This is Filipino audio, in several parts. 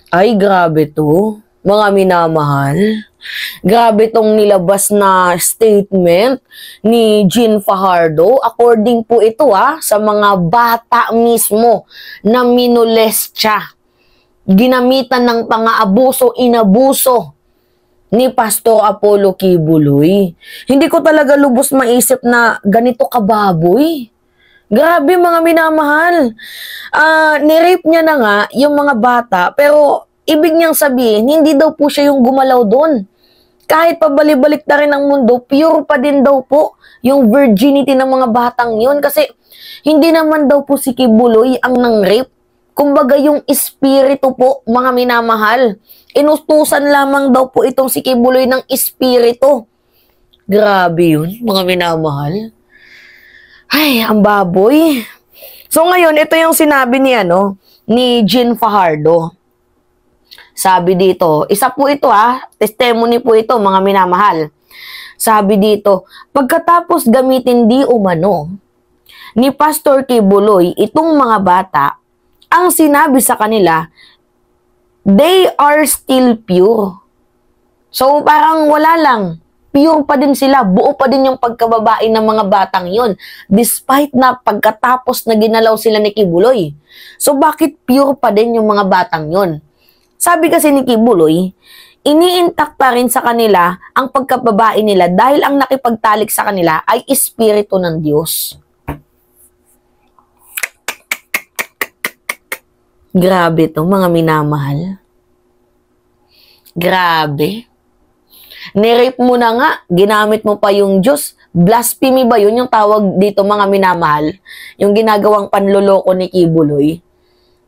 Ay, grabe to. Mga minamahal. Grabe tong nilabas na statement ni Jean Fajardo. According po ito sa mga bata mismo na minolestya. Ginamitan ng pang-aabuso, inabuso ni Pastor Apollo Kibuloy. Hindi ko talaga lubos maisip na ganito kababoy. Grabe mga minamahal. Nirape niya na nga yung mga bata, pero ibig niyang sabihin, hindi daw po siya yung gumalaw doon. Kahit pabalik-balik na rin ang mundo, pure pa din daw po yung virginity ng mga batang yun. Kasi hindi naman daw po si Kibuloy ang nang-rape. Kumbaga yung espiritu po, mga minamahal. Inustusan lamang daw po itong si Kibuloy ng espiritu. Grabe yun, mga minamahal. Ay, ang baboy. So ngayon, ito yung sinabi ni Jean Fajardo. Sabi dito, isa po ito testimony po ito, mga minamahal. Sabi dito, pagkatapos gamitin di umano ni Pastor Kibuloy itong mga bata, ang sinabi sa kanila, they are still pure. So parang wala lang. Pure pa din sila, buo pa din yung pagkababae ng mga batang yon, despite na pagkatapos na ginalaw sila ni Kibuloy. So bakit pure pa din yung mga batang yon? Sabi kasi ni Kibuloy, iniintak pa rin sa kanila ang pagkababae nila dahil ang nakipagtalik sa kanila ay espiritu ng Diyos. Grabe to, mga minamahal. Grabe. Nirape mo na nga, ginamit mo pa yung Diyos. Blasphemy ba yun yung tawag dito, mga minamahal? Yung ginagawang panloloko ni Kibuloy.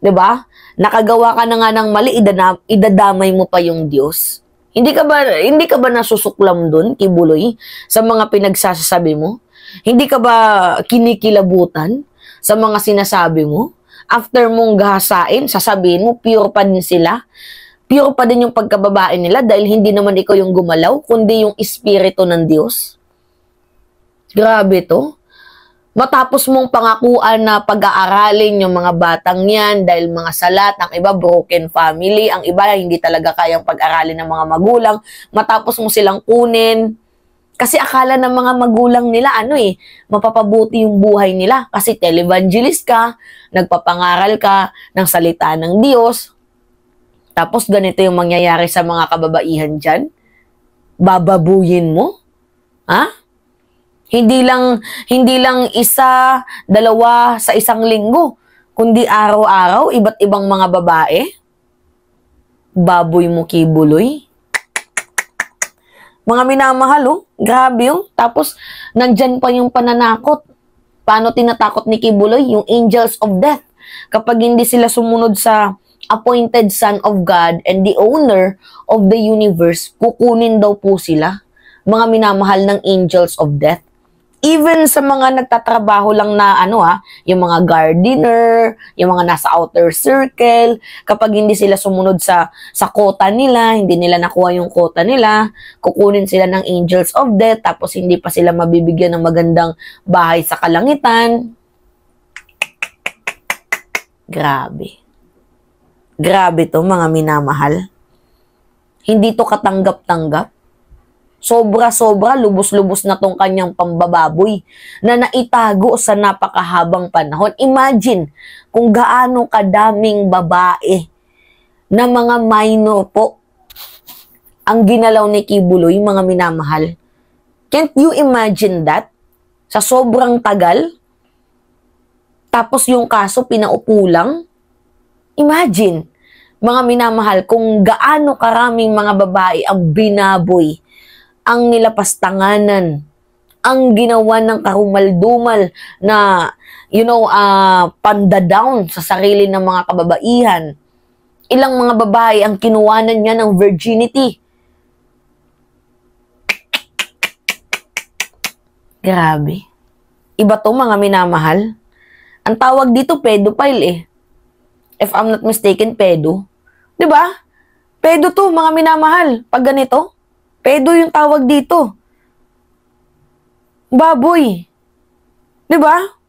'Di ba? Nakagawa ka na nga ng mali, idadamay mo pa yung Diyos. Hindi ka ba nasusuklam doon, Kibuloy, sa mga pinagsasabi mo? Hindi ka ba kinikilabutan sa mga sinasabi mo? After mong gahasain, sasabihin mo, pure pa din sila. Pure pa din yung pagkababae nila dahil hindi naman ikaw yung gumalaw, kundi yung espiritu ng Diyos. Grabe to. Matapos mong pangakuan na pag-aaralin yung mga batang yan dahil mga salat, ang iba broken family, ang iba hindi talaga kayang pag-aralin ng mga magulang, matapos mo silang kunin. Kasi akala ng mga magulang nila, mapapabuti yung buhay nila. Kasi televangelist ka, nagpapangaral ka ng salita ng Diyos. Tapos ganito yung mangyayari sa mga kababaihan dyan? Bababuyin mo? Hindi lang isa, dalawa sa isang linggo, kundi araw-araw, iba't ibang mga babae? Baboy mo, Kibuloy. Mga minamahal, grabe yun. Tapos, nandyan pa yung pananakot. Paano tinatakot ni Kibuloy? Yung angels of death. Kapag hindi sila sumunod sa appointed son of God and the owner of the universe, kukunin daw po sila, mga minamahal ng angels of death. Even sa mga nagtatrabaho lang na yung mga gardener, yung mga nasa outer circle, kapag hindi sila sumunod sa quota nila, hindi nila nakuha yung quota nila, kukunin sila ng angels of death, tapos hindi pa sila mabibigyan ng magandang bahay sa kalangitan. Grabe. Grabe to, mga minamahal. Hindi to katanggap-tanggap. Sobra-sobra, lubos-lubos na tong kanyang pambababoy na naitago sa napakahabang panahon. Imagine kung gaano kadaming babae na mga minor po ang ginalaw ni Kibuloy, mga minamahal. Can't you imagine that? Sa sobrang tagal, tapos yung kaso pinaupo lang? Imagine, mga minamahal, kung gaano karaming mga babae ang binaboy, ang nilapastanganan, ang ginawa ng karumal-dumal na, pandadown sa sarili ng mga kababaihan. Ilang mga babae ang kinuwanan niya ng virginity. Grabe. Iba to, mga minamahal. Ang tawag dito, pedophile If I'm not mistaken, pedo. Diba? Pedo to, mga minamahal. Pag ganito, pedo yung tawag dito. Baboy. Diba?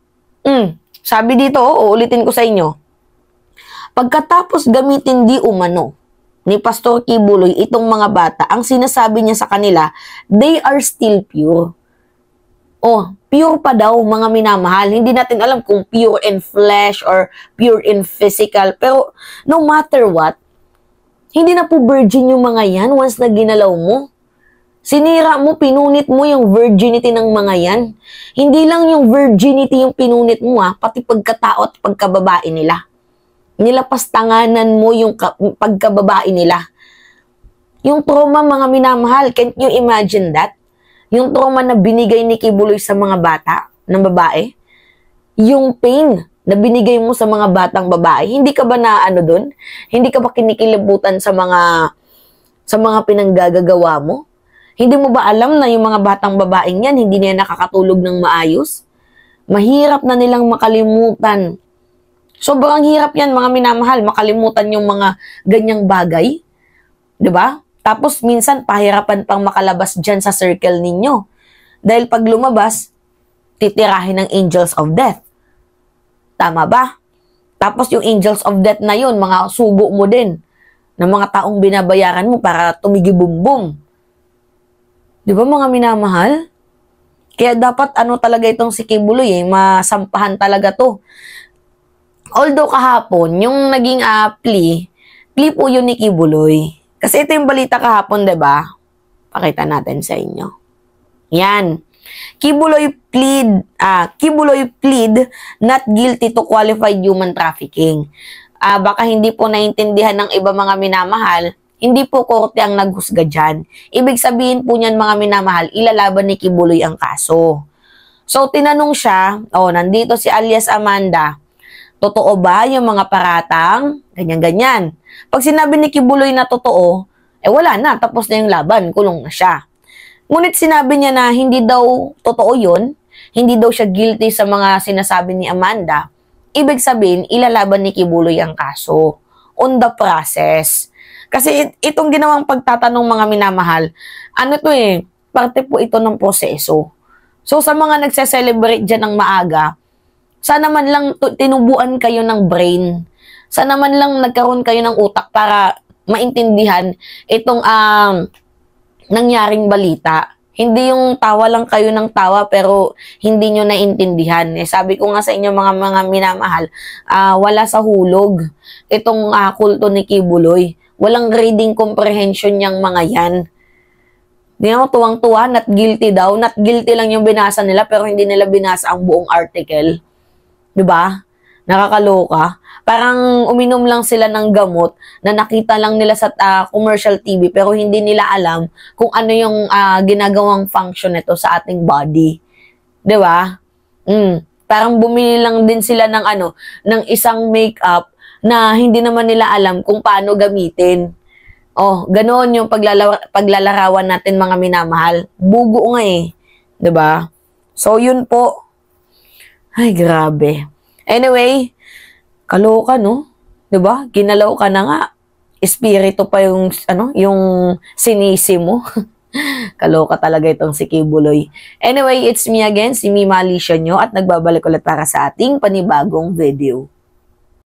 Sabi dito, uulitin ko sa inyo. Pagkatapos gamitin di umano ni Pastor Kibuloy itong mga bata, ang sinasabi niya sa kanila, they are still pure. Oh, pure pa daw mga minamahal. Hindi natin alam kung pure in flesh or pure in physical. Pero no matter what, hindi na po virgin yung mga yan once na ginalaw mo. Sinira mo, pinunit mo yung virginity ng mga yan. Hindi lang yung virginity yung pinunit mo pati pagkatao at pagkababae nila. Nilapastanganan mo yung pagkababae nila. Yung trauma, mga minamahal, can't you imagine that? Yung trauma na binigay ni Kibuloy sa mga bata ng babae. Yung pain na binigay mo sa mga batang babae. Hindi ka ba na ano dun? Hindi ka ba kinikilabutan sa mga pinanggagawa mo? Hindi mo ba alam na yung mga batang babaeng yan, hindi na nakakatulog ng maayos? Mahirap na nilang makalimutan. Sobrang hirap yan, mga minamahal, makalimutan yung mga ganyang bagay. 'Di ba? Tapos minsan pahirapan pang makalabas dyan sa circle ninyo. Dahil pag lumabas, titirahin ng angels of death. Tama ba? Tapos yung angels of death na yun, mga sugo mo din, ng mga taong binabayaran mo para tumigibumbum. 'Di ba mga minamahal? Kaya dapat ano talaga itong si Kibuloy masampahan talaga to. Although kahapon, yung naging plea po yun ni Kibuloy. Kasi ito yung balita kahapon, 'di ba? Pakita natin sa inyo. Yan. Kibuloy plead not guilty to qualified human trafficking. Baka hindi po naintindihan ng iba mga minamahal, hindi po korte ang naghusga dyan. Ibig sabihin po niyan mga minamahal, ilalaban ni Kibuloy ang kaso. So, tinanong siya, nandito si alias Amanda, totoo ba yung mga paratang? Ganyan-ganyan. Pag sinabi ni Kibuloy na totoo, wala na, tapos na yung laban, kulong na siya. Ngunit sinabi niya na hindi daw totoo yun, hindi daw siya guilty sa mga sinasabi ni Amanda. Ibig sabihin, ilalaban ni Kibuloy ang kaso. On the process. Kasi itong ginawang pagtatanong mga minamahal, parte po ito ng proseso. So sa mga nagse-celebrate dyan ng maaga, sana man lang tinubuan kayo ng brain. Sana man lang nagkaroon kayo ng utak para maintindihan itong nangyaring balita. Hindi yung tawa lang kayo ng tawa pero hindi nyo naintindihan. Sabi ko nga sa inyo mga minamahal, wala sa hulog itong kulto ni Kibuloy. Walang reading comprehension niyang mga yan. Di mo tuwang-tuwa, not guilty daw. Not guilty lang yung binasa nila pero hindi nila binasa ang buong article. Diba? Nakakaloka. Parang uminom lang sila ng gamot na nakita lang nila sa commercial TV pero hindi nila alam kung ano yung ginagawang function nito sa ating body. 'Di ba? Parang bumili lang din sila ng ng isang makeup na hindi naman nila alam kung paano gamitin. Ganoon yung paglalarawan natin mga minamahal. Bugo nga 'di ba? So yun po. Ay, grabe. Anyway, kaloka, no? 'Di ba? Ginalaw ka na nga. Espiritu pa yung yung sinisi mo. Kaloka talaga itong si Kibuloy. Anyway, it's me again, si Mima Alicia nyo, at nagbabalik ulit para sa ating panibagong video.